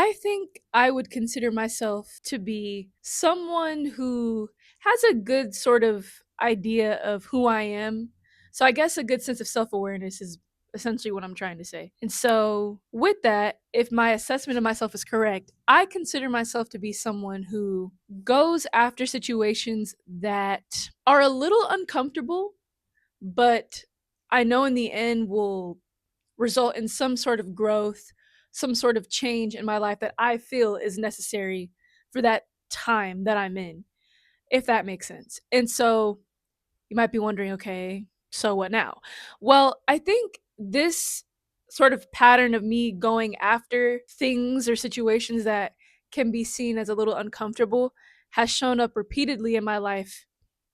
I think I would consider myself to be someone who has a good sort of idea of who I am. So I guess a good sense of self awareness is essentially what I'm trying to say. And so, with that, if my assessment of myself is correct, I consider myself to be someone who goes after situations that are a little uncomfortable, but I know in the end will result in some sort of growth, some sort of change in my life that I feel is necessary for that time that I'm in, if that makes sense. And so you might be wondering, okay, so what now? Well, I think this sort of pattern of me going after things or situations that can be seen as a little uncomfortable has shown up repeatedly in my life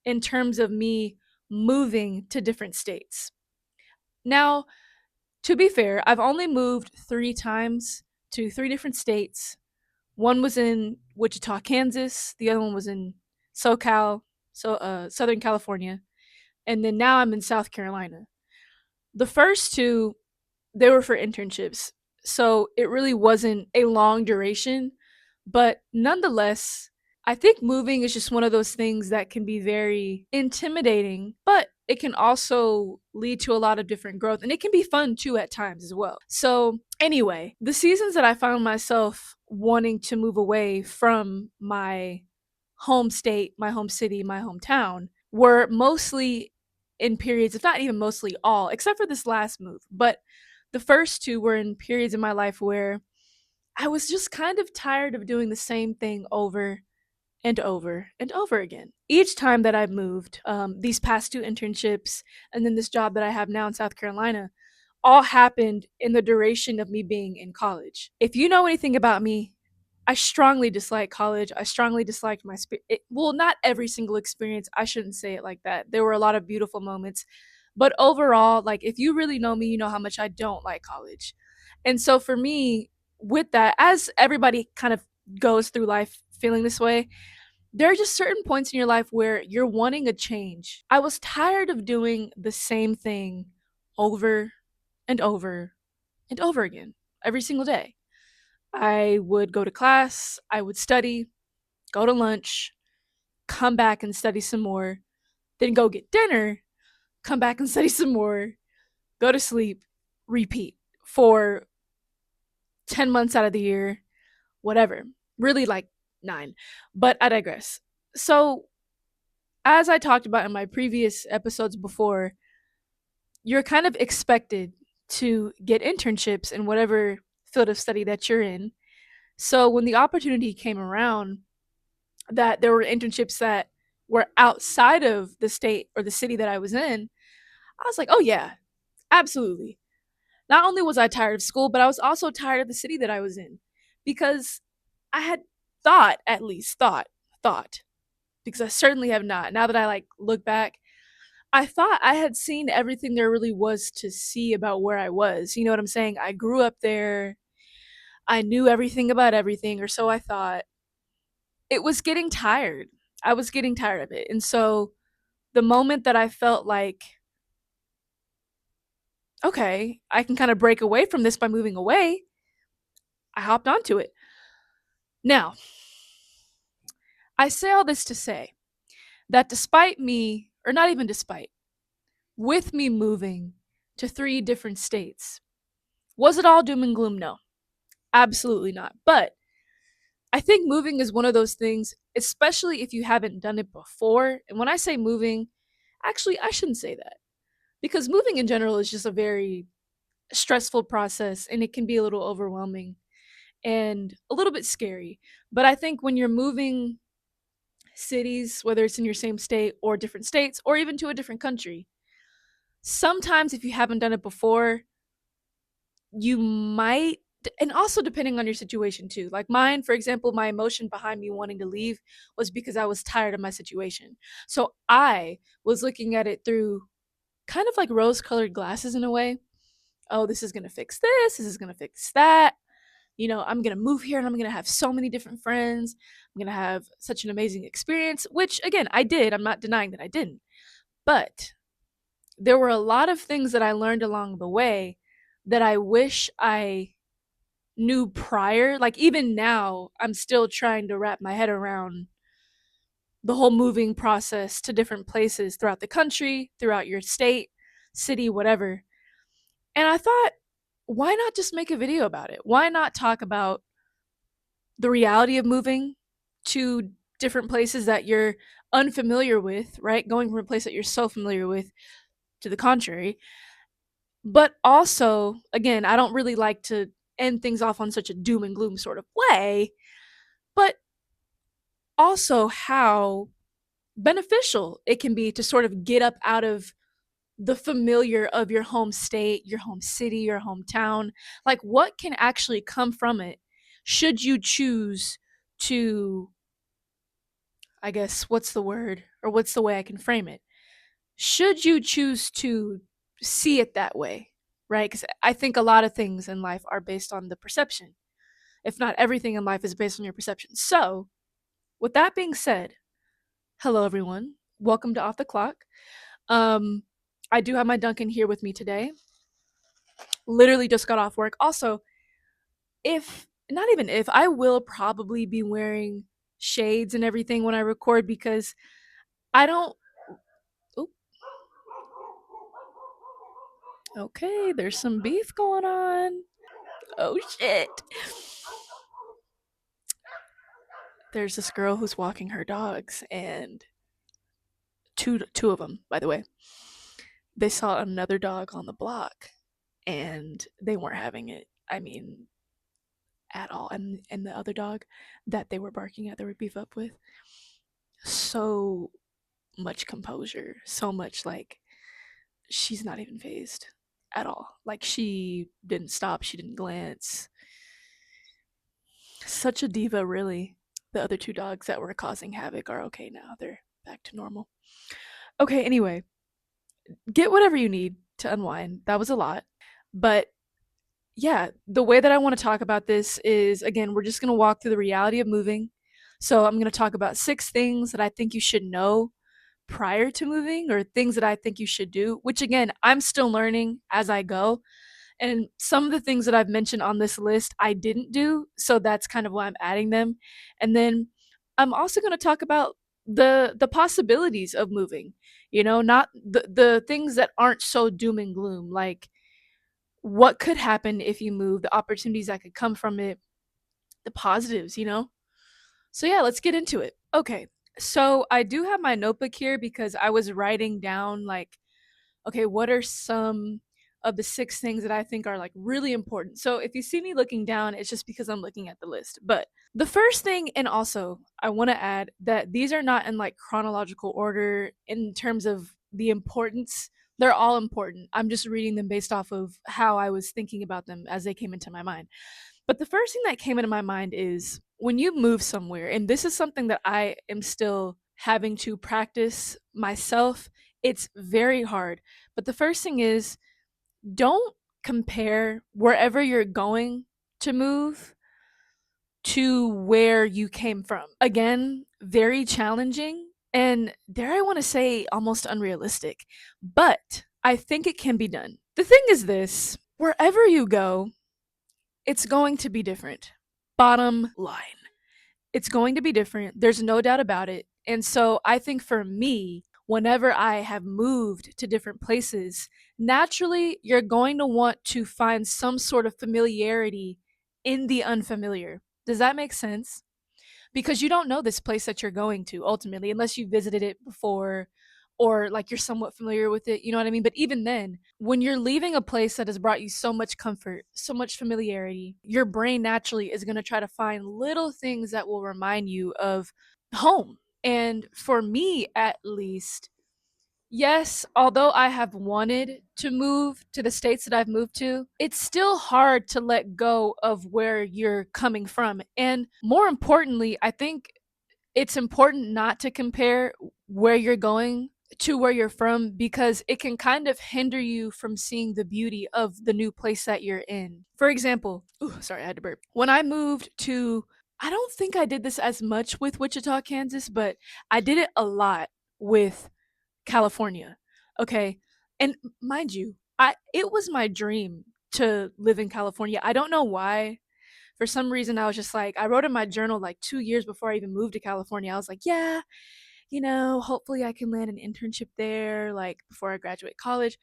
in terms of me moving to different states. Now, to be fair, I've only moved 3 times to 3 different states. One was in Wichita, Kansas. The other one was in SoCal, Southern California, and then now I'm in South Carolina. The first two, they were for internships, so it really wasn't a long duration, but nonetheless, I think moving is just one of those things that can be very intimidating, but it can also lead to a lot of different growth and it can be fun too at times as well. So, anyway, the seasons that I found myself wanting to move away from my home state, my home city, my hometown were mostly in periods, if not even mostly all, except for this last move. But the first two were in periods in my life where I was just kind of tired of doing the same thing over and over and over again. Each time that I've moved, these past 2 internships, and then this job that I have now in South Carolina, all happened in the duration of me being in college. If you know anything about me, I strongly dislike college. I strongly disliked my well, not every single experience. I shouldn't say it like that. There were a lot of beautiful moments, but overall, like if you really know me, you know how much I don't like college. And so for me, with that, as everybody kind of goes through life feeling this way, there are just certain points in your life where you're wanting a change. I was tired of doing the same thing over and over and over again every single day. I would go to class, I would study, go to lunch, come back and study some more, then go get dinner, come back and study some more, go to sleep, repeat for 10 months out of the year, whatever. Really like 9. But I digress. So, as I talked about in my previous episodes before, you're kind of expected to get internships in whatever field of study that you're in. So, when the opportunity came around that there were internships that were outside of the state or the city that I was in, I was like, oh, yeah, absolutely. Not only was I tired of school, but I was also tired of the city that I was in because I had thought, at least thought, because I certainly have not. Now that I like look back, I thought I had seen everything there really was to see about where I was. You know what I'm saying? I grew up there. I knew everything about everything, or so I thought. It was getting tired. I was getting tired of it. And so the moment that I felt like, okay, I can kind of break away from this by moving away, I hopped onto it. Now, I say all this to say that despite me, or not even despite, with me moving to 3 different states, was it all doom and gloom? No, absolutely not. But I think moving is one of those things, especially if you haven't done it before. And when I say moving, actually, I shouldn't say that because moving in general is just a very stressful process and it can be a little overwhelming and a little bit scary. But I think when you're moving cities, whether it's in your same state or different states or even to a different country, sometimes if you haven't done it before, you might, and also depending on your situation too. Like mine, for example, my emotion behind me wanting to leave was because I was tired of my situation. So I was looking at it through kind of like rose colored glasses in a way. Oh, this is going to fix this is going to fix that. You know, I'm going to move here and I'm going to have so many different friends. I'm going to have such an amazing experience, which again, I did. I'm not denying that I didn't. But there were a lot of things that I learned along the way that I wish I knew prior. Like even now, I'm still trying to wrap my head around the whole moving process to different places throughout the country, throughout your state, city, whatever. And I thought, why not just make a video about it? Why not talk about the reality of moving to different places that you're unfamiliar with, right? Going from a place that you're so familiar with to the contrary. But also, again, I don't really like to end things off on such a doom and gloom sort of way, but also how beneficial it can be to sort of get up out of the familiar of your home state, your home city, your hometown. Like, what can actually come from it should you choose to, I guess, what's the word or what's the way I can frame it? Should you choose to see it that way, right? Because I think a lot of things in life are based on the perception. If not everything in life is based on your perception. So, with that being said, hello everyone. Welcome to Off the Clock. Um, I do have my Duncan here with me today. Literally just got off work. Also, if not even if, I will probably be wearing shades and everything when I record because I don't. Oop, okay, there's some beef going on. Oh shit. There's this girl who's walking her dogs, and two of them, by the way. They saw another dog on the block, and they weren't having it. I mean, at all. And the other dog that they were barking at, they would beef up with, so much composure, so much like she's not even phased at all. Like she didn't stop, she didn't glance. Such a diva, really. The other two dogs that were causing havoc are okay now. They're back to normal. Okay, anyway, get whatever you need to unwind. That was a lot. But yeah, the way that I want to talk about this is again, we're just going to walk through the reality of moving. So I'm going to talk about 6 things that I think you should know prior to moving or things that I think you should do, which again, I'm still learning as I go. And some of the things that I've mentioned on this list I didn't do, so that's kind of why I'm adding them. And then I'm also going to talk about the possibilities of moving. You know, not the things that aren't so doom and gloom, like what could happen if you move, the opportunities that could come from it, the positives, you know? So yeah, let's get into it. Okay. So I do have my notebook here because I was writing down like, okay, what are some of the 6 things that I think are like really important. So if you see me looking down, it's just because I'm looking at the list. But the first thing, and also I want to add that these are not in like chronological order in terms of the importance. They're all important. I'm just reading them based off of how I was thinking about them as they came into my mind. But the first thing that came into my mind is when you move somewhere, and this is something that I am still having to practice myself, it's very hard. But the first thing is don't compare wherever you're going to move to where you came from. Again, very challenging and dare I want to say almost unrealistic, but I think it can be done. The thing is this, wherever you go, it's going to be different. Bottom line. It's going to be different. There's no doubt about it. And so I think for me, whenever I have moved to different places, naturally you're going to want to find some sort of familiarity in the unfamiliar. Does that make sense? Because you don't know this place that you're going to ultimately unless you visited it before or like you're somewhat familiar with it, you know what I mean? But even then, when you're leaving a place that has brought you so much comfort, so much familiarity, your brain naturally is going to try to find little things that will remind you of home. And for me at least, yes, although I have wanted to move to the states that I've moved to, it's still hard to let go of where you're coming from. And more importantly, I think it's important not to compare where you're going to where you're from because it can kind of hinder you from seeing the beauty of the new place that you're in. For example, ooh, sorry, I had to burp. When I moved to, I don't think I did this as much with Wichita, Kansas, but I did it a lot with California. Okay. And mind you, it was my dream to live in California. I don't know why. For some reason, I was just like, I wrote in my journal like 2 years before I even moved to California. I was like, yeah, hopefully I can land an internship there, like before I graduate college.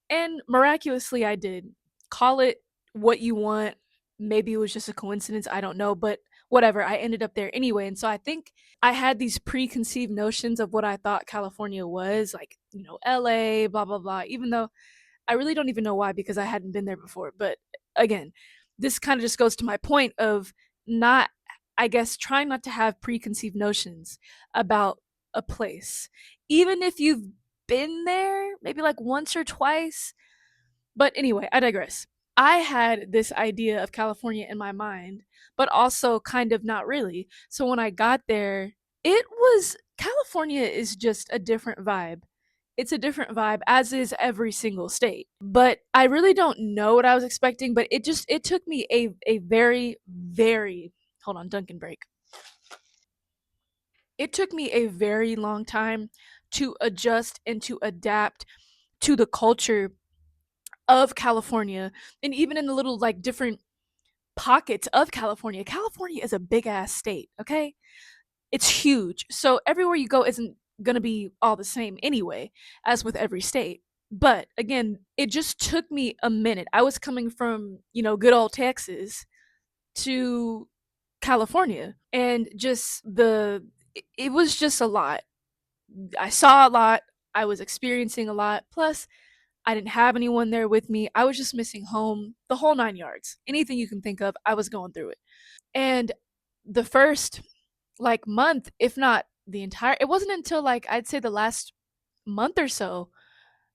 And miraculously, I did. Call it what you want. Maybe it was just a coincidence. I don't know. But whatever. I ended up there anyway. And so I think I had these preconceived notions of what I thought California was, like, LA, blah, blah, blah, even though I really don't even know why because I hadn't been there before. But again, this kind of just goes to my point of not, I guess, trying not to have preconceived notions about a place. Even if you've been there maybe like once or twice. But anyway, I digress. I had this idea of California in my mind, but also kind of not really. So when I got there, California is just a different vibe. It's a different vibe, as is every single state. But I really don't know what I was expecting, but it took me a very, very, hold on, Duncan break. It took me a very long time to adjust and to adapt to the culture of California, and even in the little like different pockets of California. California is a big ass state, okay? It's huge. So everywhere you go isn't going to be all the same anyway, as with every state. But again, it just took me a minute. I was coming from, good old Texas to California, and just it was just a lot. I saw a lot. I was experiencing a lot. Plus, I didn't have anyone there with me. I was just missing home, the whole 9 yards. Anything you can think of, I was going through it. And the first like month, if not the entire, it wasn't until like I'd say the last month or so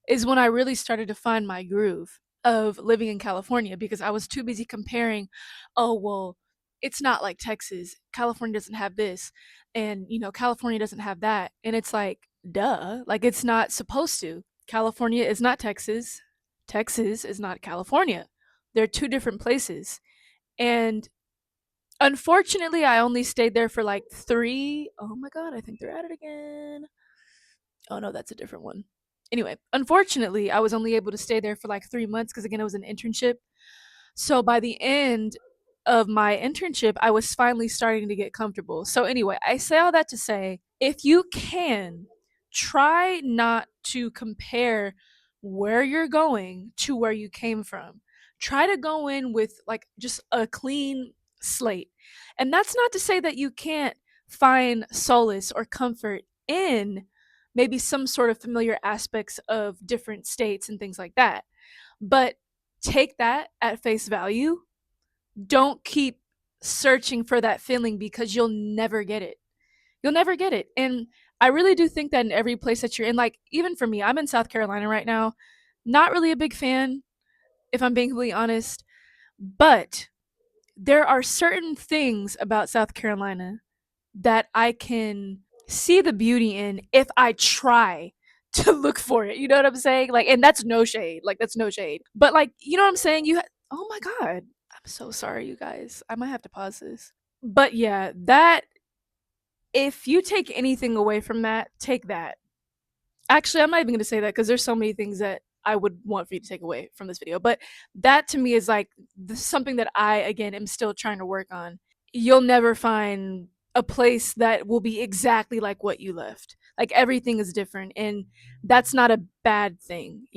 is when I really started to find my groove of living in California, because I was too busy comparing, oh, well, it's not like Texas. California doesn't have this. And, California doesn't have that. And it's like, duh, like it's not supposed to. California is not Texas. Texas is not California. They're two different places. And unfortunately, I only stayed there for like three. Oh my God, I think they're at it again. Oh no, that's a different one. Anyway, unfortunately, I was only able to stay there for like 3 months because again, it was an internship. So by the end of my internship, I was finally starting to get comfortable. So anyway, I say all that to say, if you can, try not to compare where you're going to where you came from. Try to go in with like just a clean slate. And that's not to say that you can't find solace or comfort in maybe some sort of familiar aspects of different states and things like that. But take that at face value. Don't keep searching for that feeling because you'll never get it. You'll never get it. And I really do think that in every place that you're in, like even for me, I'm in South Carolina right now. Not really a big fan, if I'm being completely honest. But there are certain things about South Carolina that I can see the beauty in if I try to look for it. You know what I'm saying? Like, and that's no shade. Like, that's no shade. But like, you know what I'm saying? Oh my God. I'm so sorry, you guys. I might have to pause this. But yeah, that, if you take anything away from that, take that. Actually, I'm not even going to say that because there's so many things that I would want for you to take away from this video. But that to me is like something that I, again, am still trying to work on. You'll never find a place that will be exactly like what you left. Like everything is different, and that's not a bad thing.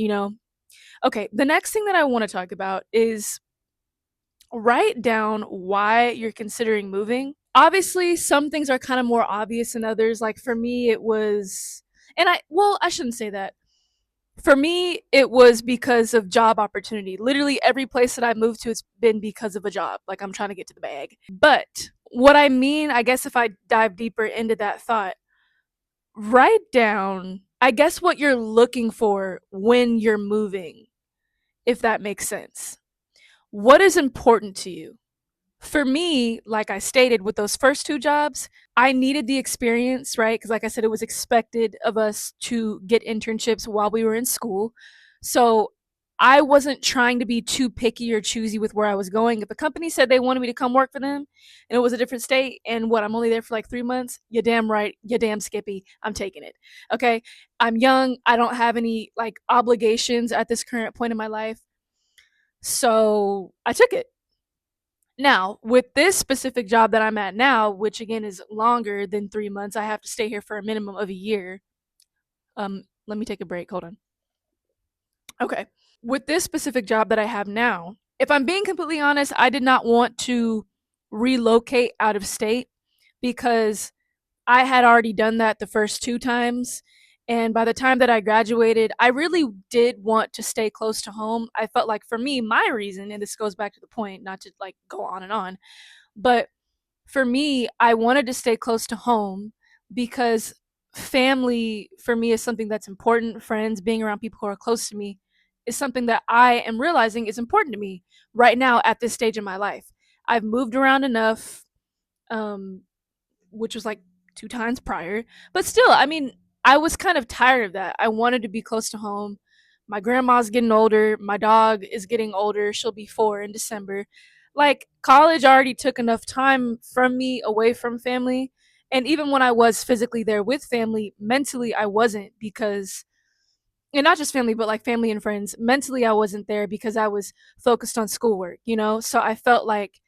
Okay, the next thing that I want to talk about is write down why you're considering moving. Obviously, some things are kind of more obvious than others. Like for me, it was, well, I shouldn't say that. For me, it was because of job opportunity. Literally every place that I moved to, it's been because of a job. Like I'm trying to get to the bag. But what I mean, I guess if I dive deeper into that thought, write down, I guess, what you're looking for when you're moving, if that makes sense. What is important to you? For me, like I stated with those first two jobs, I needed the experience, right? Because, like I said, it was expected of us to get internships while we were in school. So I wasn't trying to be too picky or choosy with where I was going. If a company said they wanted me to come work for them and it was a different state, and what, I'm only there for like 3 months, you damn right, you damn Skippy, I'm taking it. Okay. I'm young. I don't have any like obligations at this current point in my life. So I took it. Now, with this specific job that I'm at now, which again is longer than 3 months, I have to stay here for a minimum of a year. Let me take a break. Hold on. Okay. With this specific job that I have now, if I'm being completely honest, I did not want to relocate out of state because I had already done that the first two times. And by the time that I graduated, I really did want to stay close to home. I felt like for me, my reason, and this goes back to the point, not to like go on and on, but for me, I wanted to stay close to home because family for me is something that's important. Friends, being around people who are close to me is something that I am realizing is important to me right now at this stage in my life. I've moved around enough, um, which was like two times prior. But still, I mean, I was kind of tired of that. I wanted to be close to home. My grandma's getting older. My dog is getting older. She'll be 4 in December. Like, college already took enough time from me away from family. And even when I was physically there with family, mentally I wasn't because, and not just family, but like family and friends, mentally I wasn't there because I was focused on schoolwork, you know? So I felt like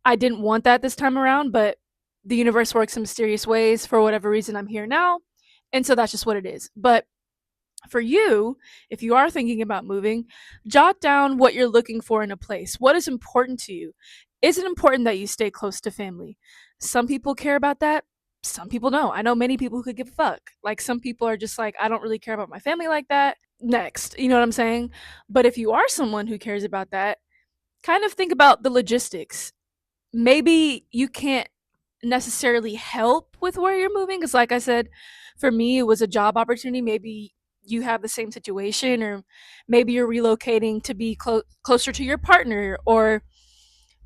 I didn't want that this time around, but the universe works in mysterious ways. For whatever reason, I'm here now. And so that's just what it is. But for you, if you are thinking about moving, jot down what you're looking for in a place. What is important to you? Is it important that you stay close to family? Some people care about that. Some people don't. I know many people who could give a fuck. Like, some people are just like, I don't really care about my family like that. Next. You know what I'm saying? But if you are someone who cares about that, kind of think about the logistics. Maybe you can't necessarily help with where you're moving, because like I said, for me it was a job opportunity. Maybe you have the same situation, or maybe you're relocating to be closer to your partner, or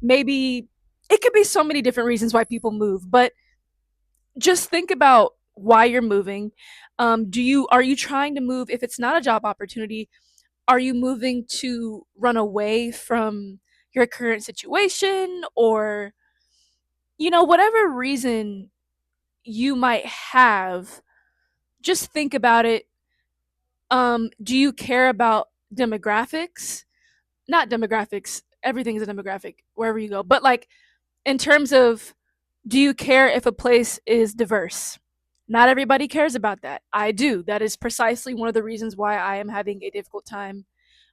maybe it could be so many different reasons why people move. But just think about why you're moving. Do you Are you trying to move? If it's not a job opportunity, are you moving to run away from your current situation, or whatever reason you might have, just think about it. Do you care about demographics? Not demographics. Everything is a demographic wherever you go. But like, in terms of, do you care if a place is diverse? Not everybody cares about that. I do. That is precisely one of the reasons why I am having a difficult time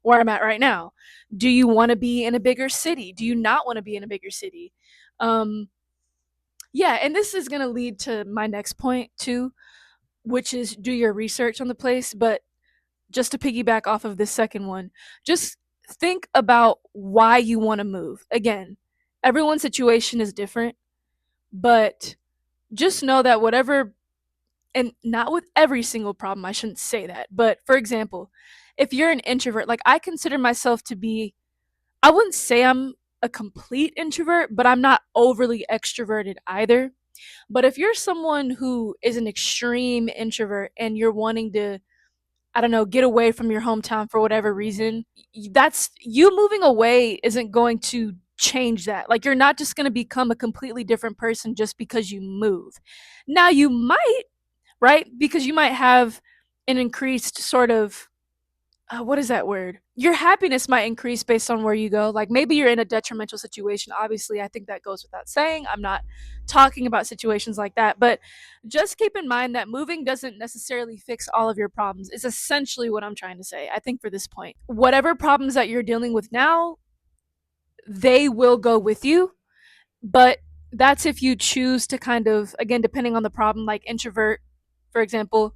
where I'm at right now. Do you want to be in a bigger city? Do you not want to be in a bigger city? Um, yeah, and this is going to lead to my next point too, which is do your research on the place. But just to piggyback off of this second one, just think about why you want to move. Again, everyone's situation is different, but just know that whatever, and not with every single problem, I shouldn't say that, but for example, if you're an introvert, like I consider myself to be, I wouldn't say I'm a complete introvert, but I'm not overly extroverted either. But if you're someone who is an extreme introvert and you're wanting to, I don't know, get away from your hometown for whatever reason, that's you moving away isn't going to change that. Like, you're not just going to become a completely different person just because you move. Now, you might, right? Because you might have an increased sort of, what is that word? Your happiness might increase based on where you go. Like, maybe you're in a detrimental situation. Obviously, I think that goes without saying. I'm not talking about situations like that, but just keep in mind that moving doesn't necessarily fix all of your problems. Is essentially what I'm trying to say. I think for this point, whatever problems that you're dealing with now, they will go with you, but that's if you choose to kind of, again, depending on the problem, like introvert, for example,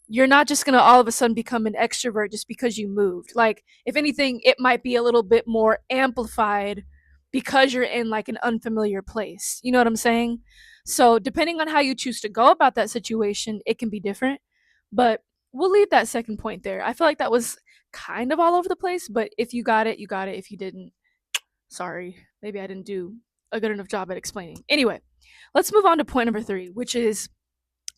you're not just going to all of a sudden become an extrovert just because you moved. Like, if anything, it might be a little bit more amplified because you're in like an unfamiliar place. You know what I'm saying? So, depending on how you choose to go about that situation, it can be different. But we'll leave that second point there. I feel like that was kind of all over the place, but if you got it, you got it. If you didn't, sorry. Maybe I didn't do a good enough job at explaining. Anyway, let's move on to point number 3, which is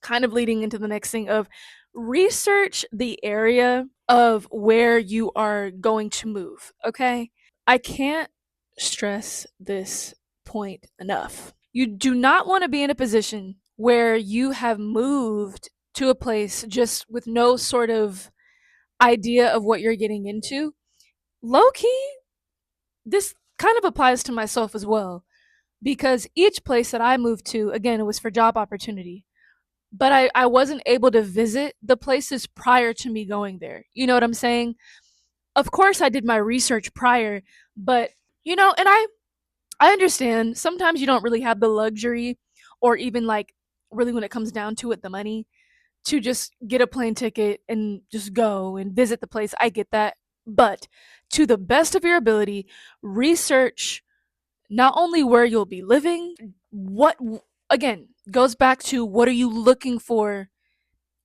kind of leading into the next thing of research the area of where you are going to move. Okay, I can't stress this point enough. You do not want to be in a position where you have moved to a place just with no sort of idea of what you're getting into. Low key, this kind of applies to myself as well, because each place that I moved to, again, it was for job opportunity. But I wasn't able to visit the places prior to me going there. You know what I'm saying? Of course, I did my research prior, but, and I understand sometimes you don't really have the luxury, or even like really when it comes down to it, the money to just get a plane ticket and just go and visit the place. I get that. But to the best of your ability, research not only where you'll be living, what, again, goes back to what are you looking for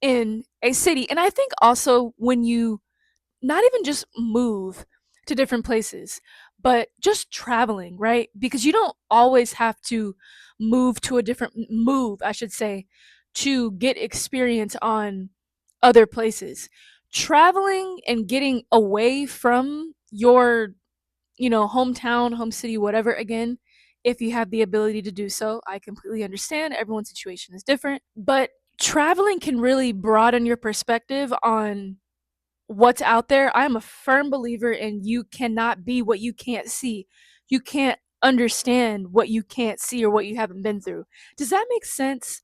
in a city. And I think also when you not even just move to different places, but just traveling, right? Because you don't always have to move, I should say, to get experience on other places. Traveling and getting away from your, hometown, home city, whatever, again, if you have the ability to do so, I completely understand. Everyone's situation is different, but traveling can really broaden your perspective on what's out there. I'm a firm believer in you cannot be what you can't see. You can't understand what you can't see or what you haven't been through. Does that make sense?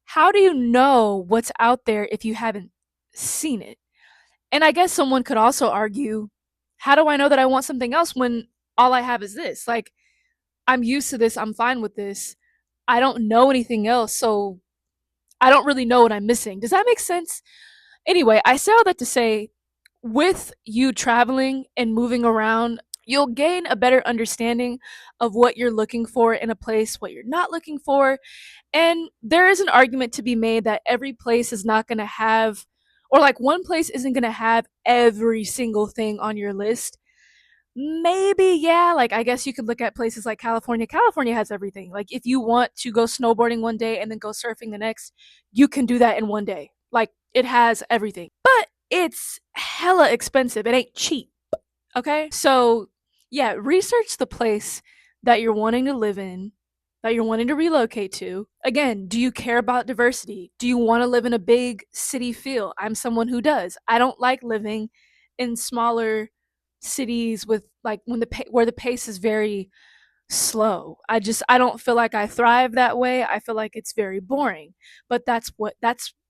How do you know what's out there if you haven't seen it? And I guess someone could also argue, how do I know that I want something else when all I have is this? Like, I'm used to this, I'm fine with this. I don't know anything else, so I don't really know what I'm missing. Does that make sense? Anyway, I say all that to say, with you traveling and moving around, you'll gain a better understanding of what you're looking for in a place, what you're not looking for. And there is an argument to be made that every place is not going to have, or like one place isn't going to have every single thing on your list. Maybe, yeah. Like, I guess you could look at places like California. California has everything. Like, if you want to go snowboarding one day and then go surfing the next, you can do that in one day. Like, it has everything. But it's hella expensive. It ain't cheap. Okay? So, yeah, research the place that you're wanting to live in, that you're wanting to relocate to. Again, do you care about diversity? Do you want to live in a big city feel? I'm someone who does. I don't like living in smaller cities with like where the pace is very slow. I don't feel like I thrive that way. I feel like it's very boring. But that's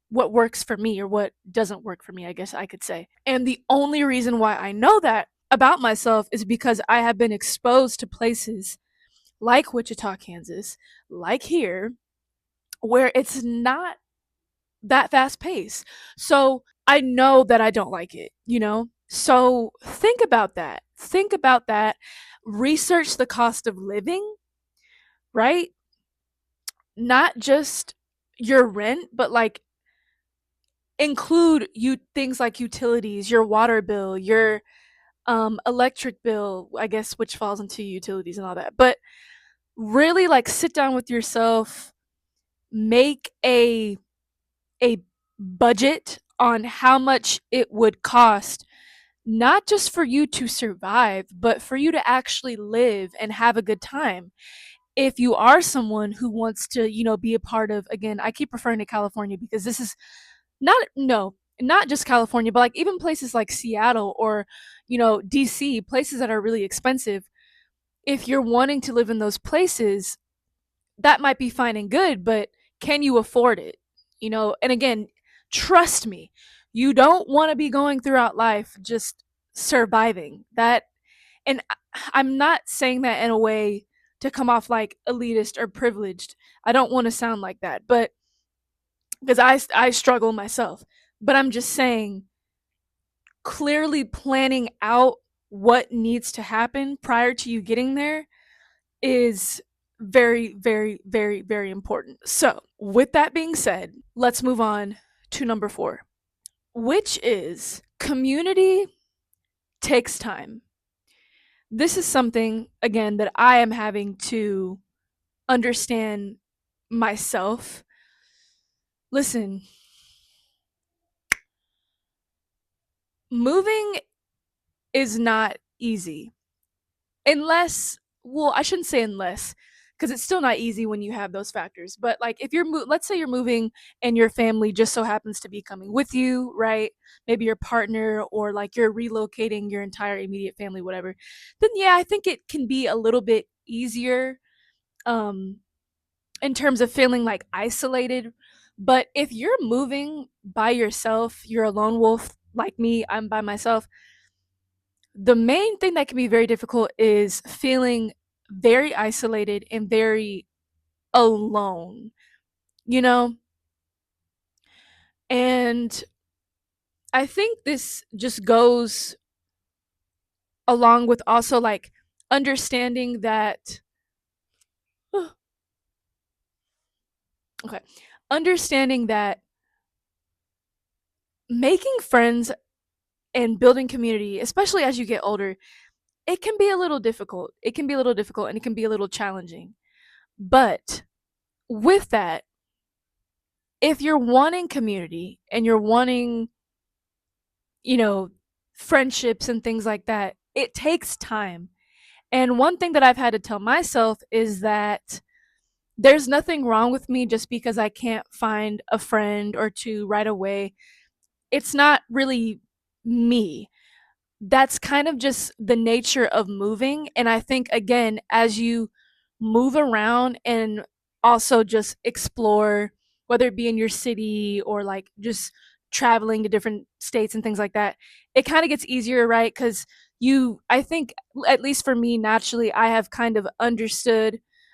what works for me, or what doesn't work for me, I guess I could say. And the only reason why I know that about myself is because I have been exposed to places like Wichita, Kansas, like here, where it's not that fast pace. So I know that I don't like it. So think about that. Think about that. Research the cost of living, right? Not just your rent, but like include you things like utilities, your water bill, your electric bill, I guess, which falls into utilities and all that. But really like sit down with yourself, make a budget on how much it would cost, not just for you to survive, but for you to actually live and have a good time. If you are someone who wants to, be a part of, again, I keep referring to California because this is not, no, not just California, but like even places like Seattle or, DC, places that are really expensive. If you're wanting to live in those places, that might be fine and good, but can you afford it? And again, trust me, you don't want to be going throughout life just surviving. And I'm not saying that in a way to come off like elitist or privileged. I don't want to sound like that, but because I struggle myself. But I'm just saying, clearly planning out what needs to happen prior to you getting there is very, very, very, very important. So, with that being said, let's move on to number 4, which is community takes time. This is something, again, that I am having to understand myself. Listen, moving is not easy. Unless, well, I shouldn't say unless. because it's still not easy when you have those factors. But like if let's say you're moving and your family just so happens to be coming with you, right? Maybe your partner, or like you're relocating your entire immediate family, whatever. Then yeah, I think it can be a little bit easier um in terms of feeling like isolated. But if you're moving by yourself, you're a lone wolf like me, I'm by myself, the main thing that can be very difficult is feeling very isolated and very alone, you know? And I think this just goes along with also like understanding that, okay, understanding that making friends and building community, especially as you get older, it can be a little difficult. It can be a little difficult and it can be a little challenging. But with that, if you're wanting community and you're wanting, you know, friendships and things like that, it takes time. And one thing that I've had to tell myself is that there's nothing wrong with me just because I can't find a friend or two right away. It's not really me. That's kind of just the nature of moving. And I think, again, as you move around and also just explore, whether it be in your city or like just traveling to different states and things like that, it kind of gets easier, right? Because I think, at least for me, naturally, I have kind of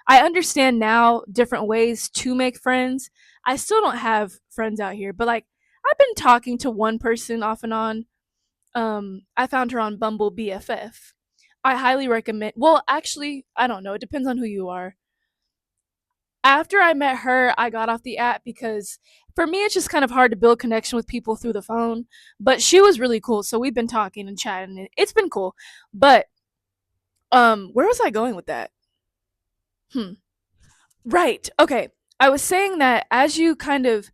I understand now different ways to make friends. I still don't have friends out here, but like I've been talking to one person off and on. I found her on Bumble BFF. I highly recommend. Well, actually, I don't know. It depends on who you are. After I met her, I got off the app because for me it's just kind of hard to build connection with people through the phone. But she was really cool, so we've been talking and chatting. And it's been cool. But where was I going with that? Hmm. Right. Okay. I was saying that as you kind of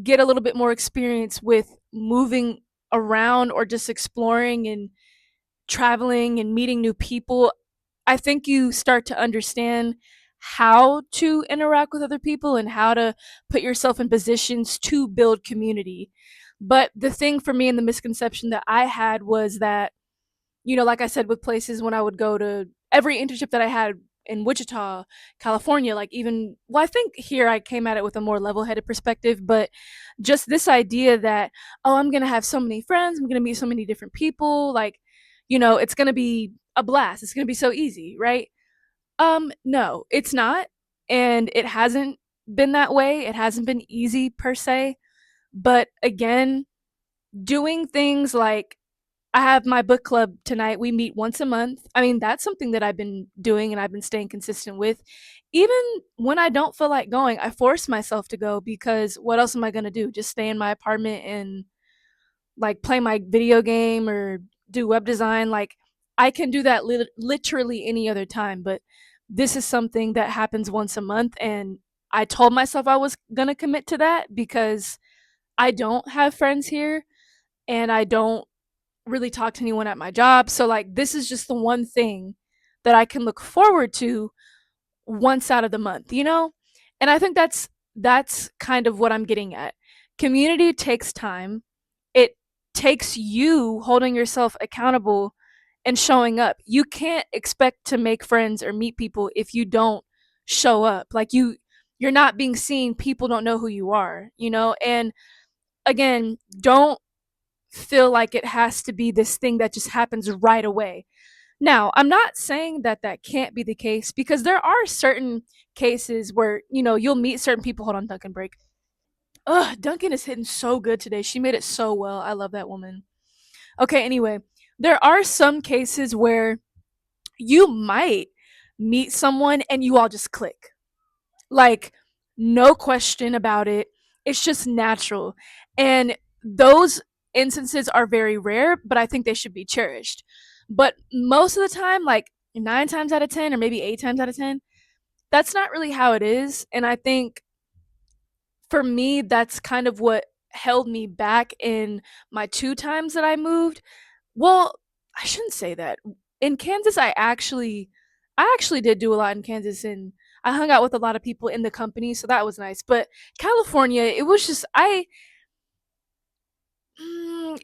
get a little bit more experience with moving around or just exploring and traveling and meeting new people, I think you start to understand how to interact with other people and how to put yourself in positions to build community. But the thing for me and the misconception that I had was that, like I said, with places when I would go to every internship that I had in Wichita, California, like even, well, I think here I came at it with a more level headed perspective, but just this idea that, oh, I'm going to have so many friends, I'm going to meet so many different people, like, it's going to be a blast. It's going to be so easy, right? No, it's not. And it hasn't been that way. It hasn't been easy per se. But again, doing things like I have my book club tonight. We meet once a month. I mean, that's something that I've been doing and I've been staying consistent with. Even when I don't feel like going, I force myself to go because what else am I going to do? Just stay in my apartment and like play my video game or do web design? Like I can do that literally any other time, but this is something that happens once a month, and I told myself I was going to commit to that because I don't have friends here and I don't really talk to anyone at my job. So like this is just the one thing that I can look forward to once out of the month? And I think that's kind of what I'm getting at. Community takes time. It takes you holding yourself accountable and showing up. You can't expect to make friends or meet people if you don't show up. Like you're not being seen, people don't know who you are? And again, don't feel like it has to be this thing that just happens right away. Now, I'm not saying that that can't be the case because there are certain cases where, you'll meet certain people. Hold on, Duncan, break. Ugh, Duncan is hitting so good today. She made it so well. I love that woman. Okay, anyway, there are some cases where you might meet someone and you all just click. Like, no question about it. It's just natural. And those instances are very rare, but I think they should be cherished. But most of the time, like 9 times out of 10, or maybe 8 times out of 10, that's not really how it is. And I think for me, that's kind of what held me back in my 2 times that I moved. Well, I shouldn't say that. In Kansas, I actually did do a lot in Kansas, and I hung out with a lot of people in the company, so that was nice. But California, it was just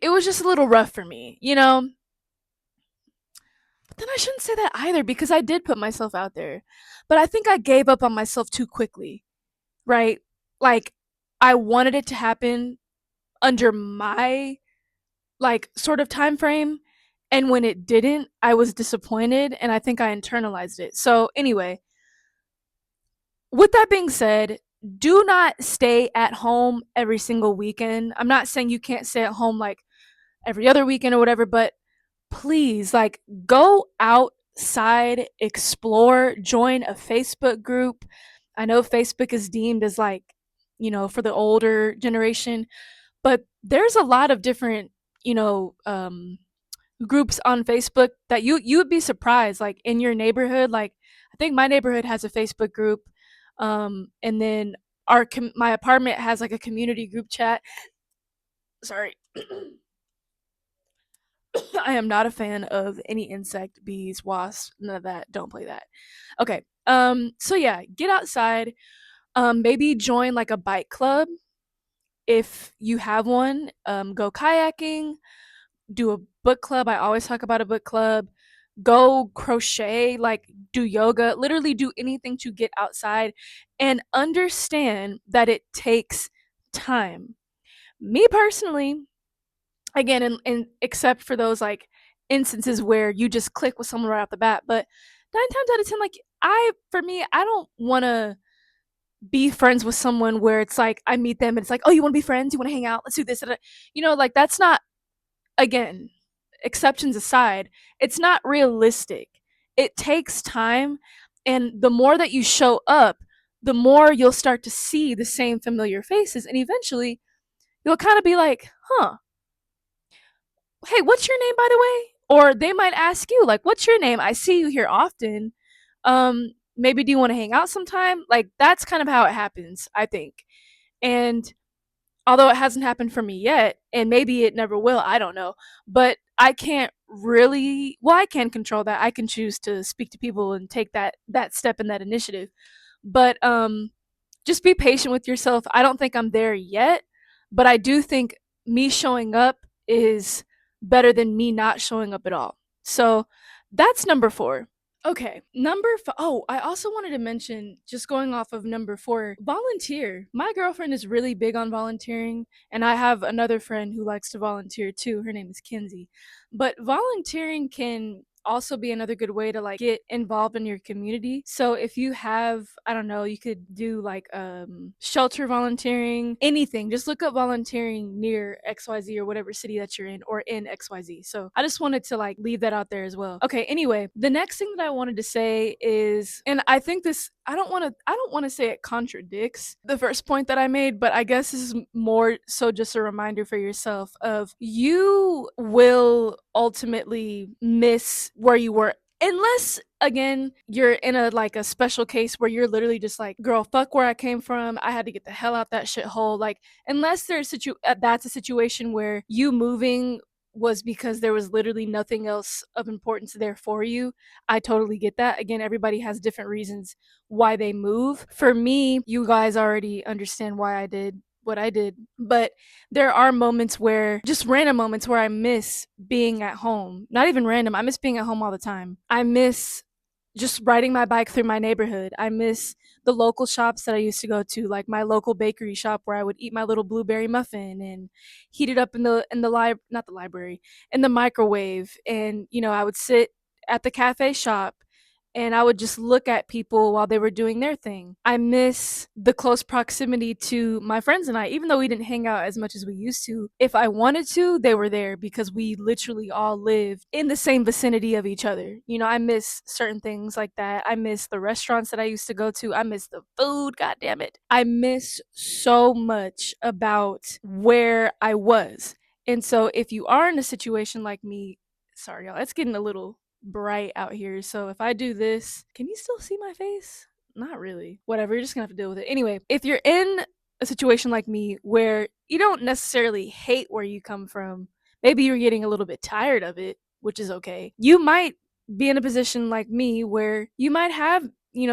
it was just a little rough for me, you know. But then I shouldn't say that either because I did put myself out there. But I think I gave up on myself too quickly, right? Like I wanted it to happen under my like sort of time frame, and when it didn't, I was disappointed and I think I internalized it. So anyway, with that being said, do not stay at home every single weekend. I'm not saying you can't stay at home like every other weekend or whatever, but please, like, go outside, explore, join a Facebook group. I know Facebook is deemed as like, for the older generation, but there's a lot of different, you know, groups on Facebook that you would be surprised, like in your neighborhood. Like, I think my neighborhood has a Facebook group, and then my apartment has like a community group chat. Sorry. I am not a fan of any insect, bees, wasps, none of that. Don't play that. Okay. So yeah, get outside. Maybe join like a bike club if you have one. Go kayaking, do a book club. I always talk about a book club. Go crochet, like do yoga, literally do anything to get outside and understand that it takes time. Me personally, again, and except for those like instances where you just click with someone right off the bat, but 9 times out of 10, like for me, I don't want to be friends with someone where it's like I meet them and it's like, oh, you want to be friends, you want to hang out, let's do this, like that's not, again, exceptions aside, it's not realistic. It takes time, and the more that you show up, the more you'll start to see the same familiar faces, and eventually you'll kind of be like, huh, hey, what's your name, by the way? Or they might ask you, like, what's your name? I see you here often. Maybe do you want to hang out sometime? Like, that's kind of how it happens, I think. And although it hasn't happened for me yet, and maybe it never will, I don't know. But I can't really, well, I can control that. I can choose to speak to people and take that step and that initiative. But just be patient with yourself. I don't think I'm there yet, but I do think me showing up is better than me not showing up at all. So that's number 4. Okay, oh, I also wanted to mention, just going off of number 4, volunteer. My girlfriend is really big on volunteering, and I have another friend who likes to volunteer too. Her name is Kinsey. But volunteering can also be another good way to like get involved in your community. So if you have, I don't know, you could do like shelter volunteering, anything. Just look up volunteering near XYZ or whatever city that you're in, or in XYZ. So I just wanted to like leave that out there as well. Okay, anyway, the next thing that I wanted to say is, and I think this, I don't want to say it contradicts the first point that I made, but I guess this is more so just a reminder for yourself of, you will ultimately miss where you were, unless, again, you're in a like a special case where you're literally just like, girl, fuck where I came from, I had to get the hell out that shithole. Like, unless that's a situation where you moving was because there was literally nothing else of importance there for you, I totally get that. Again, everybody has different reasons why they move. For me, you guys already understand why I did what I did, but there are moments where, just random moments where I miss being at home. Not even random, I miss being at home all the time. I miss just riding my bike through my neighborhood. I miss the local shops that I used to go to, like my local bakery shop where I would eat my little blueberry muffin and heat it up not the library, in the microwave, and I would sit at the cafe shop and I would just look at people while they were doing their thing. I miss the close proximity to my friends and I, even though we didn't hang out as much as we used to. If I wanted to, they were there because we literally all lived in the same vicinity of each other. I miss certain things like that. I miss the restaurants that I used to go to. I miss the food, god damn it. I miss so much about where I was. And so if you are in a situation like me, sorry y'all, it's getting a little bright out here. So if I do this, can you still see my face? Not really. Whatever, you're just gonna have to deal with it. Anyway, if you're in a situation like me where you don't necessarily hate where you come from, maybe you're getting a little bit tired of it, which is okay. You might be in a position like me where you might have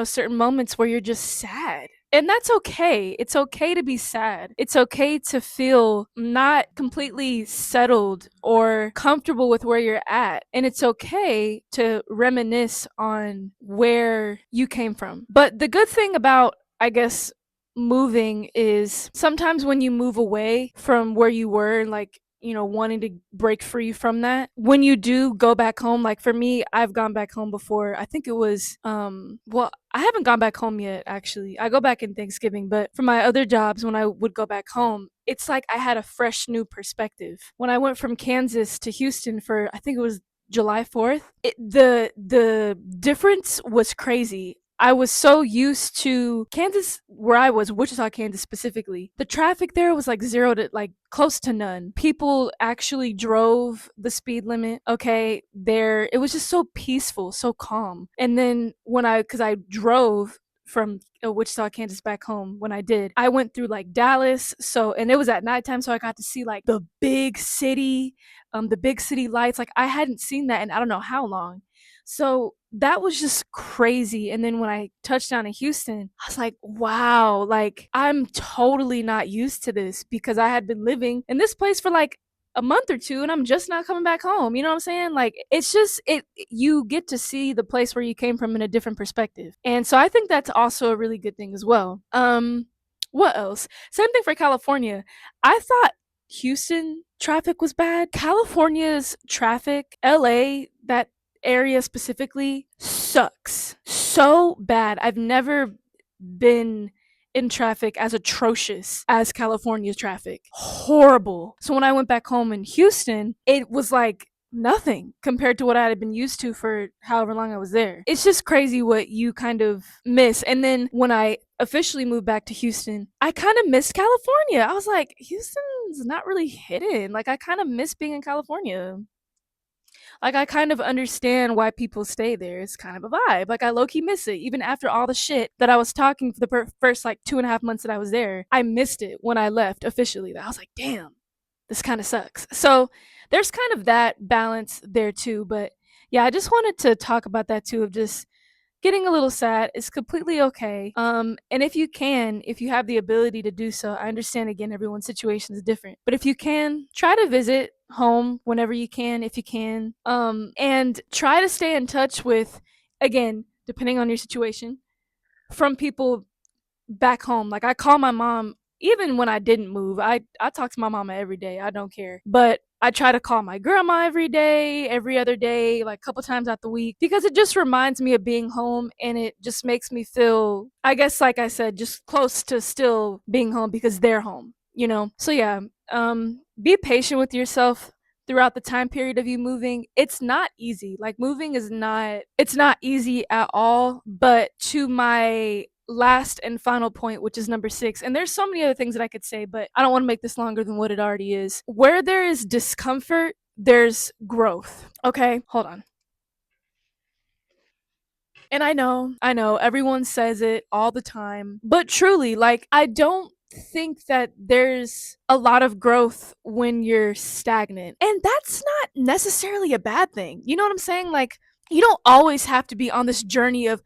certain moments where you're just sad. And that's okay. It's okay to be sad. It's okay to feel not completely settled or comfortable with where you're at. And it's okay to reminisce on where you came from. But the good thing about, I guess, moving is sometimes when you move away from where you were, like, wanting to break free from that, when you do go back home, like for me, I've gone back home before. I think it was, well, I haven't gone back home yet, actually. I go back in Thanksgiving, but for my other jobs, when I would go back home, it's like I had a fresh new perspective. When I went from Kansas to Houston for, I think it was July 4th, the difference was crazy. I was so used to Kansas, where I was, Wichita, Kansas specifically. The traffic there was like zero to like close to none. People actually drove the speed limit. Okay, there it was just so peaceful, so calm. And then because I drove from Wichita, Kansas back home when I did, I went through like Dallas. So, and it was at nighttime, so I got to see like the big city lights. Like I hadn't seen that in I don't know how long. So that was just crazy. And then when I touched down in Houston, I was like, wow, like I'm totally not used to this because I had been living in this place for like a month or two and I'm just not coming back home. You know what I'm saying? Like it's just you get to see the place where you came from in a different perspective. And so I think that's also a really good thing as well. What else? Same thing for California. I thought Houston traffic was bad. California's traffic, LA, that area specifically sucks so bad. I've never been in traffic as atrocious as California's traffic. Horrible. So when I went back home in Houston, it was like nothing compared to what I had been used to for however long I was there. It's just crazy what you kind of miss. And then when I officially moved back to Houston, I kind of missed California. I was like, Houston's not really hidden. Like I kind of miss being in California. Like I kind of understand why people stay there. It's kind of a vibe. Like I low key miss it, even after all the shit that I was talking for the first like 2.5 months that I was there. I missed it when I left officially. I was like, damn, this kind of sucks. So there's kind of that balance there too. But yeah, I just wanted to talk about that too, of just getting a little sad is completely okay. And if you have the ability to do so, I understand again, everyone's situation is different. But if you can, try to visit home whenever you can, if you can. And try to stay in touch with, again, depending on your situation, from people back home. Like I call my mom even when I didn't move. I talk to my mama every day. I don't care. But I try to call my grandma every day, every other day, like a couple times out the week because it just reminds me of being home and it just makes me feel, I guess like I said, just close to still being home because they're home. So yeah, be patient with yourself throughout the time period of you moving. It's not easy. Like moving is not it's not easy at all, but to my last and final point, which is number 6, and there's so many other things that I could say, but I don't want to make this longer than what it already is. Where there is discomfort, there's growth. Okay, hold on. And I know, everyone says it all the time, but truly, like, I don't think that there's a lot of growth when you're stagnant. And that's not necessarily a bad thing. You know what I'm saying? Like, you don't always have to be on this journey of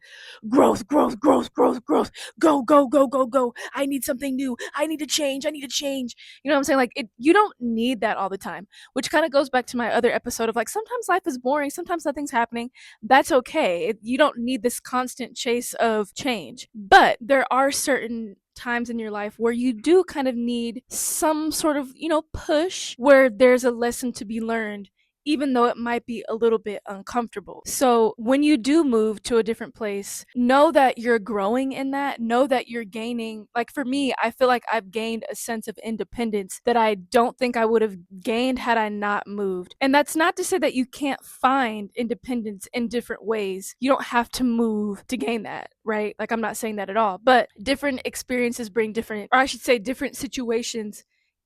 growth, growth, growth, growth, growth. Go, go, go, go, go. I need something new. I need to change. I need to change. You know what I'm saying? Like you don't need that all the time, which kind of goes back to my other episode of like sometimes life is boring, sometimes nothing's happening. That's okay. You don't need this constant chase of change. But there are certain times in your life where you do kind of need some sort of, push where there's a lesson to be learned even though it might be a little bit uncomfortable. So when you do move to a different place, know that you're growing in that. Know that you're gaining. Like for me, I feel like I've gained a sense of independence that I don't think I would have gained had I not moved. And that's not to say that you can't find independence in different ways. You don't have to move to gain that, right? Like I'm not saying that at all. But different experiences bring different, or I should say different situations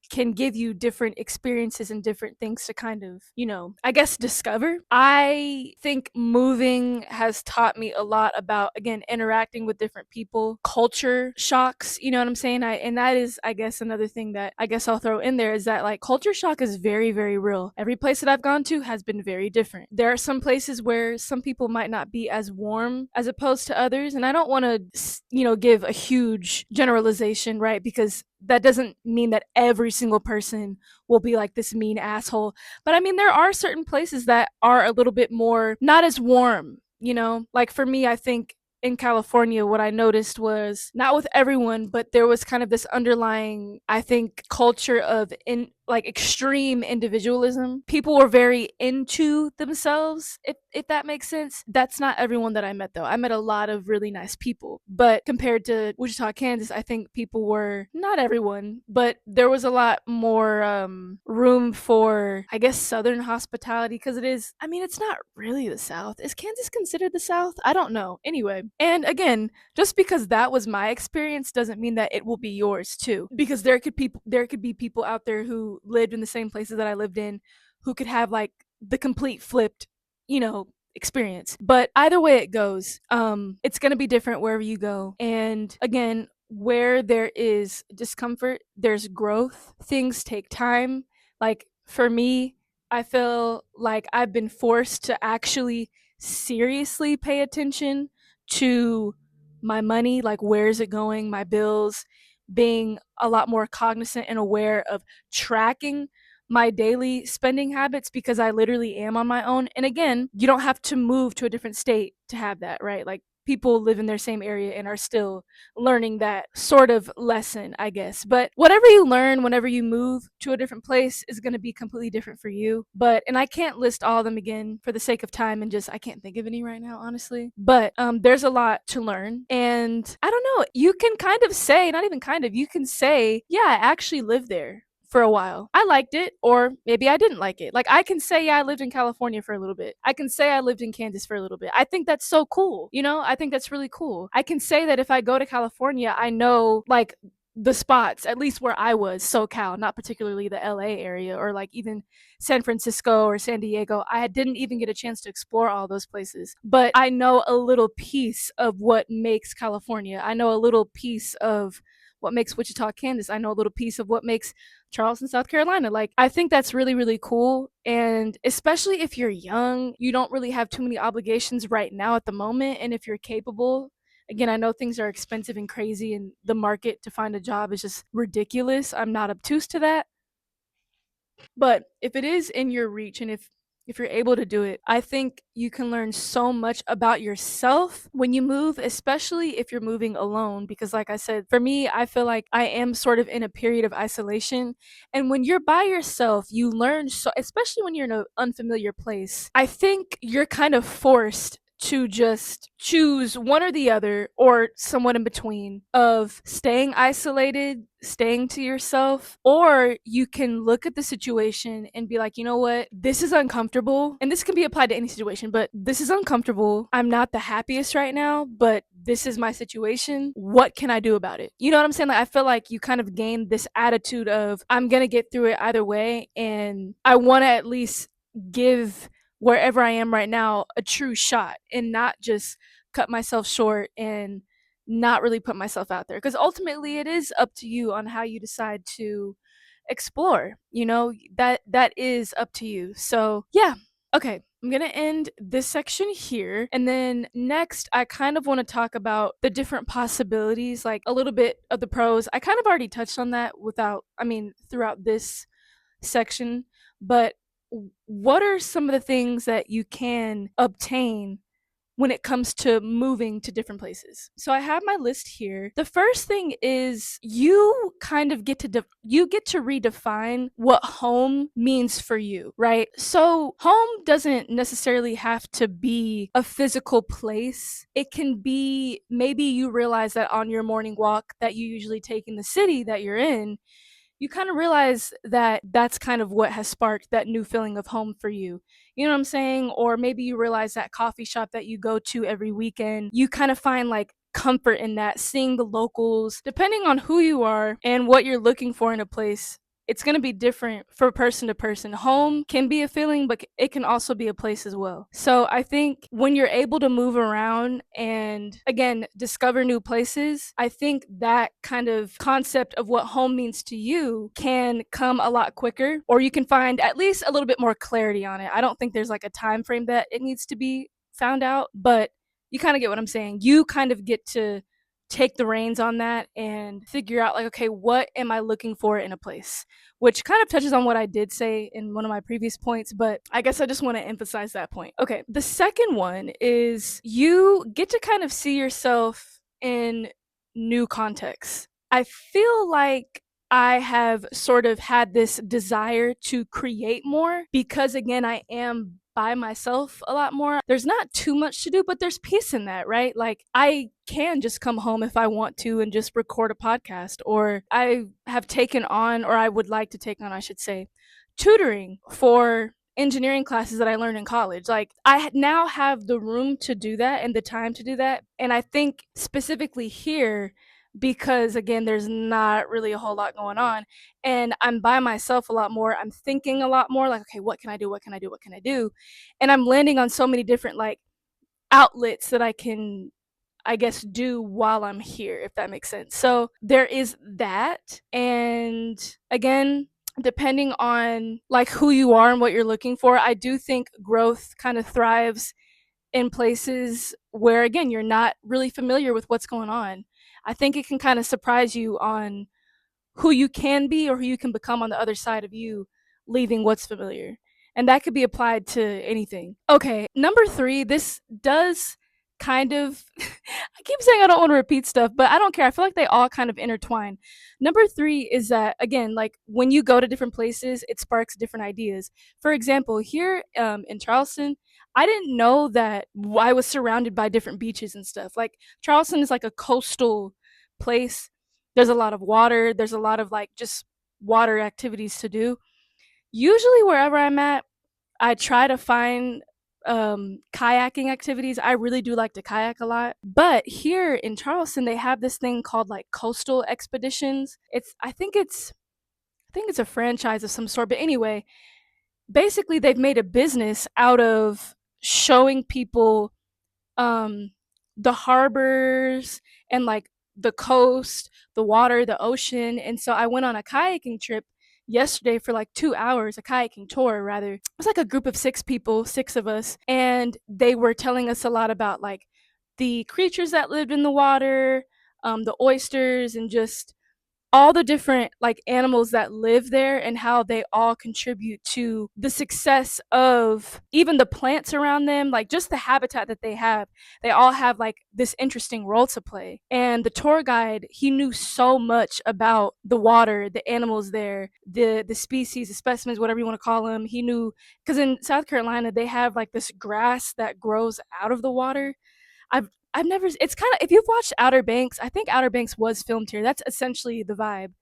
can give you different experiences and different things to kind of, I guess discover. I think moving has taught me a lot about, again, interacting with different people, culture shocks, you know what I'm saying? And that is, I guess, another thing that I guess I'll throw in there is that like culture shock is very, very real. Every place that I've gone to has been very different. There are some places where some people might not be as warm as opposed to others. And I don't want to, give a huge generalization, right? Because that doesn't mean that every single person will be like this mean asshole. But I mean, there are certain places that are a little bit more not as warm, Like for me, I think in California, what I noticed was not with everyone, but there was kind of this underlying, I think, culture of in like extreme individualism. People were very into themselves, if that makes sense. That's not everyone that I met though. I met a lot of really nice people. But compared to Wichita, Kansas, I think people were not everyone, but there was a lot more room for, I guess, Southern hospitality because I mean, it's not really the South. Is Kansas considered the South? I don't know. Anyway, and again, just because that was my experience doesn't mean that it will be yours too. Because there could be people out there who lived in the same places that I lived in who could have like the complete flipped, experience. But either way it goes, it's going to be different wherever you go. And again, where there is discomfort, there's growth. Things take time. Like for me, I feel like I've been forced to actually seriously pay attention to my money, like where is it going, my bills, being a lot more cognizant and aware of tracking my daily spending habits because I literally am on my own. And again, you don't have to move to a different state to have that, right? Like people live in their same area and are still learning that sort of lesson, I guess. But whatever you learn whenever you move to a different place is going to be completely different for you. And I can't list all of them again for the sake of time and just, I can't think of any right now, honestly. But there's a lot to learn. And I don't know, you can kind of say, not even kind of, you can say, yeah, I actually lived there for a while. I liked it, or maybe I didn't like it. Like I can say, yeah, I lived in California for a little bit. I can say I lived in Kansas for a little bit. I think that's so cool. I think that's really cool. I can say that if I go to California, I know like the spots, at least where I was, SoCal, not particularly the LA area or like even San Francisco or San Diego. I didn't even get a chance to explore all those places, but I know a little piece of what makes California. I know a little piece of what makes Wichita, Kansas. I know a little piece of what makes Charleston, South Carolina. Like, I think that's really, really cool. And especially if you're young, you don't really have too many obligations right now at the moment. And if you're capable, again, I know things are expensive and crazy, and the market to find a job is just ridiculous. I'm not obtuse to that. But if it is in your reach and if you're able to do it, I think you can learn so much about yourself when you move, especially if you're moving alone. Because, like I said, for me, I feel like I am sort of in a period of isolation. And when you're by yourself, you learn so, especially when you're in an unfamiliar place, I think you're kind of forced to just choose one or the other or somewhat in between of staying isolated, staying to yourself, or you can look at the situation and be like, you know what, this is uncomfortable. And this can be applied to any situation, but this is uncomfortable. I'm not the happiest right now, but this is my situation. What can I do about it? You know what I'm saying? Like, I feel like you kind of gain this attitude of, I'm going to get through it either way. And I want to at least give wherever I am right now a true shot and not just cut myself short and not really put myself out there. Because ultimately, it is up to you on how you decide to explore. That is up to you. So, yeah. Okay, I'm gonna end this section here. And then next, I kind of want to talk about the different possibilities, like a little bit of the pros. I kind of already touched on that throughout this section, but what are some of the things that you can obtain when it comes to moving to different places? So I have my list here. The first thing is you kind of get to you get to redefine what home means for you, right? So home doesn't necessarily have to be a physical place. It can be, maybe you realize that on your morning walk that you usually take in the city that you're in, you kind of realize that that's kind of what has sparked that new feeling of home for you. You know what I'm saying? Or maybe you realize that coffee shop that you go to every weekend, you kind of find like comfort in that, seeing the locals, depending on who you are and what you're looking for in a place. it's going to be different for person to person. Home can be a feeling, but it can also be a place as well. So I think when you're able to move around and again, discover new places, I think that kind of concept of what home means to you can come a lot quicker, or you can find at least a little bit more clarity on it. I don't think there's like a time frame that it needs to be found out, but you kind of get what I'm saying. You kind of get to take the reins on that and figure out like, okay, what am I looking for in a place, which kind of touches on what I did say in one of my previous points, but I guess I just want to emphasize that point. Okay, the second one is you get to kind of see yourself in new contexts. I feel like I have sort of had this desire to create more because, again, I am by myself a lot more. There's not too much to do, but there's peace in that, right? Like, I can just come home if I want to and just record a podcast, or I have taken on, or I would like to take on, I should say, tutoring for engineering classes that I learned in college. Like, I now have the room to do that and the time to do that. And I think specifically here, because again, there's not really a whole lot going on and I'm by myself a lot more. I'm thinking a lot more like, okay, what can I do? What can I do? What can I do? And I'm landing on so many different like outlets that I can, I guess, do while I'm here, if that makes sense. So there is that. And again, depending on like who you are and what you're looking for, I do think growth kind of thrives in places where again you're not really familiar with what's going on. I think it can kind of surprise you on who you can be or who you can become on the other side of you leaving what's familiar. And that could be applied to anything. Okay, number 3, this does kind of I keep saying I don't want to repeat stuff, but I don't care. I feel like they all kind of intertwine. Number 3 is that again, like when you go to different places, it sparks different ideas. For example, here in Charleston, I didn't know that I was surrounded by different beaches and stuff. Like Charleston is like a coastal place. There's a lot of water, there's a lot of like just water activities to do. Usually wherever I'm at, I try to find kayaking activities. I really do like to kayak a lot. But here in Charleston, they have this thing called like coastal expeditions. I think it's a franchise of some sort. But anyway, basically they've made a business out of showing people um the harbors and like the coast, the water, the ocean. And so I went on a kayaking trip yesterday for like 2 hours, a kayaking tour rather. It was like a group of 6 people, 6 of us, and they were telling us a lot about like the creatures that lived in the water, the oysters and just all the different like animals that live there and how they all contribute to the success of even the plants around them, like just the habitat that they all have like this interesting role to play. And the tour guide, he knew so much about the water, the animals there, the species, the specimens, whatever you want to call them. He knew because in South Carolina they have like this grass that grows out of the water. I've never, it's kind of, if you've watched Outer Banks, I think Outer Banks was filmed here. That's essentially the vibe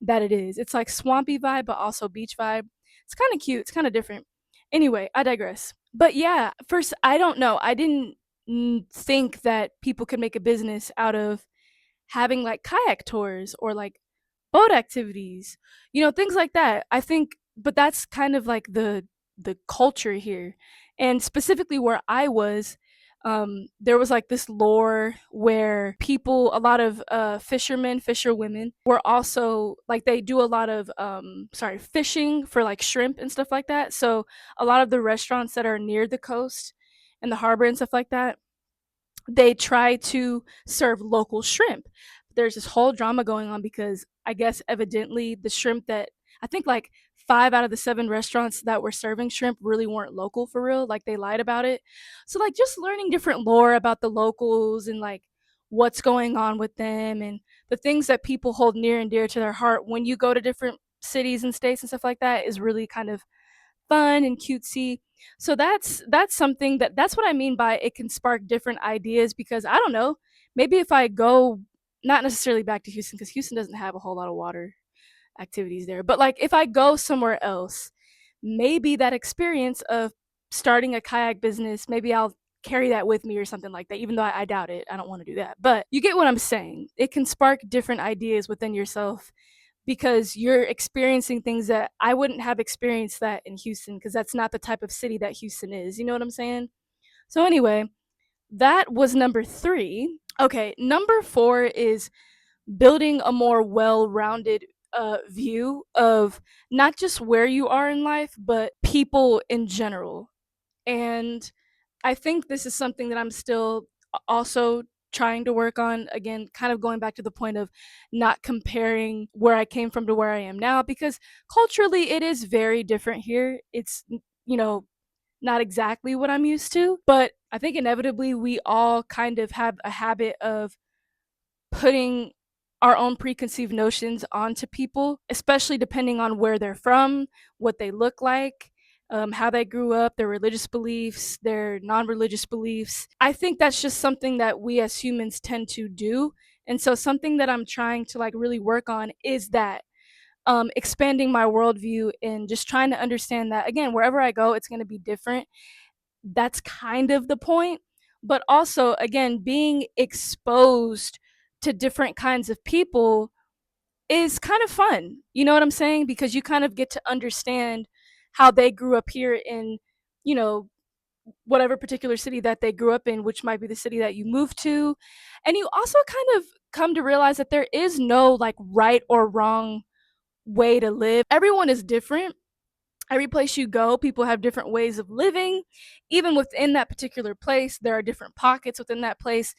that it is. It's like swampy vibe, but also beach vibe. It's kind of cute. It's kind of different. Anyway, I digress. But yeah, first, I don't know. I didn't think that people could make a business out of having like kayak tours or like boat activities, things like that. I think, but that's kind of like the culture here, and specifically where I was. There was like this lore where people, a lot of fishermen, fisherwomen, were also like they do a lot of fishing for like shrimp and stuff like that. So a lot of the restaurants that are near the coast and the harbor and stuff like that, they try to serve local shrimp. There's this whole drama going on because I guess evidently the shrimp that I think like 5 out of the 7 restaurants that were serving shrimp really weren't local for real. Like they lied about it. So like just learning different lore about the locals and like what's going on with them and the things that people hold near and dear to their heart when you go to different cities and states and stuff like that is really kind of fun and cutesy. So that's something that's what I mean by it can spark different ideas because I don't know, maybe if I go not necessarily back to Houston because Houston doesn't have a whole lot of water activities there, but like if I go somewhere else, maybe that experience of starting a kayak business, maybe I'll carry that with me or something like that, even though I doubt it. I don't want to do that. But you get what I'm saying. It can spark different ideas within yourself because you're experiencing things that I wouldn't have experienced that in Houston because that's not the type of city that Houston is. You know what I'm saying? So anyway, that was number 3. Okay, number 4 is building a more well-rounded view of not just where you are in life, but people in general. And I think this is something that I'm still also trying to work on. Again, kind of going back to the point of not comparing where I came from to where I am now, because culturally it is very different here. It's, you know, not exactly what I'm used to, but I think inevitably we all kind of have a habit of putting our own preconceived notions onto people, especially depending on where they're from, what they look like, how they grew up, their religious beliefs, their non religious beliefs. I think that's just something that we as humans tend to do. And so, something that I'm trying to like really work on is that expanding my worldview and just trying to understand that, again, wherever I go, it's going to be different. That's kind of the point. But also, again, being exposed to different kinds of people is kind of fun. You know what I'm saying? Because you kind of get to understand how they grew up here in, you know, whatever particular city that they grew up in, which might be the city that you moved to. And you also kind of come to realize that there is no like right or wrong way to live. Everyone is different. Every place you go, people have different ways of living. Even within that particular place, there are different pockets within that place.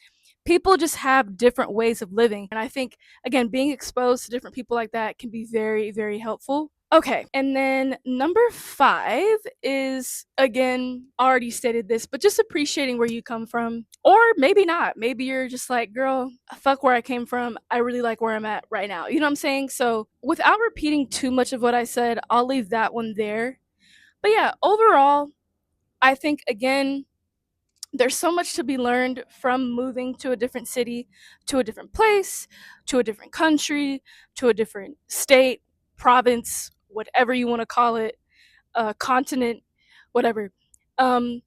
People just have different ways of living. And I think, again, being exposed to different people like that can be very, very helpful. Okay. And then number 5 is, again, already stated this, but just appreciating where you come from. Or maybe not. Maybe you're just like, girl, fuck where I came from. I really like where I'm at right now. You know what I'm saying? So without repeating too much of what I said, I'll leave that one there. But yeah, overall, I think, again, there's so much to be learned from moving to a different city, to a different place, to a different country, to a different state, province, whatever you want to call it, continent, whatever. Um,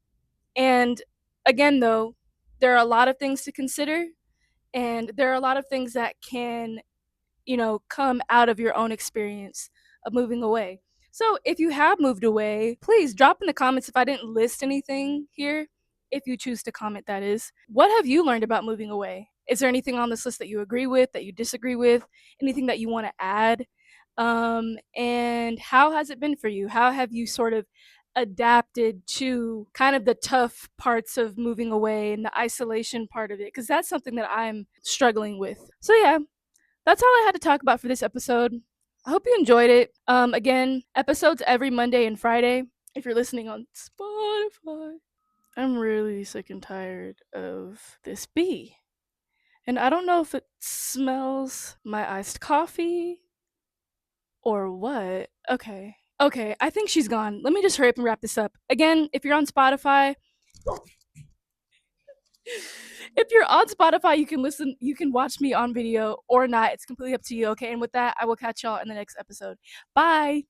and again, though, there are a lot of things to consider, and there are a lot of things that can, come out of your own experience of moving away. So if you have moved away, please drop in the comments if I didn't list anything here. If you choose to comment, that is. What have you learned about moving away? Is there anything on this list that you agree with, that you disagree with, anything that you want to add? And how has it been for you? How have you sort of adapted to kind of the tough parts of moving away and the isolation part of it? Because that's something that I'm struggling with. So, yeah, that's all I had to talk about for this episode. I hope you enjoyed it. Again, episodes every Monday and Friday if you're listening on Spotify. I'm really sick and tired of this bee. And I don't know if it smells my iced coffee or what. Okay. Okay, I think she's gone. Let me just hurry up and wrap this up. Again, if you're on Spotify, you can watch me on video or not. It's completely up to you, okay? And with that, I will catch y'all in the next episode. Bye.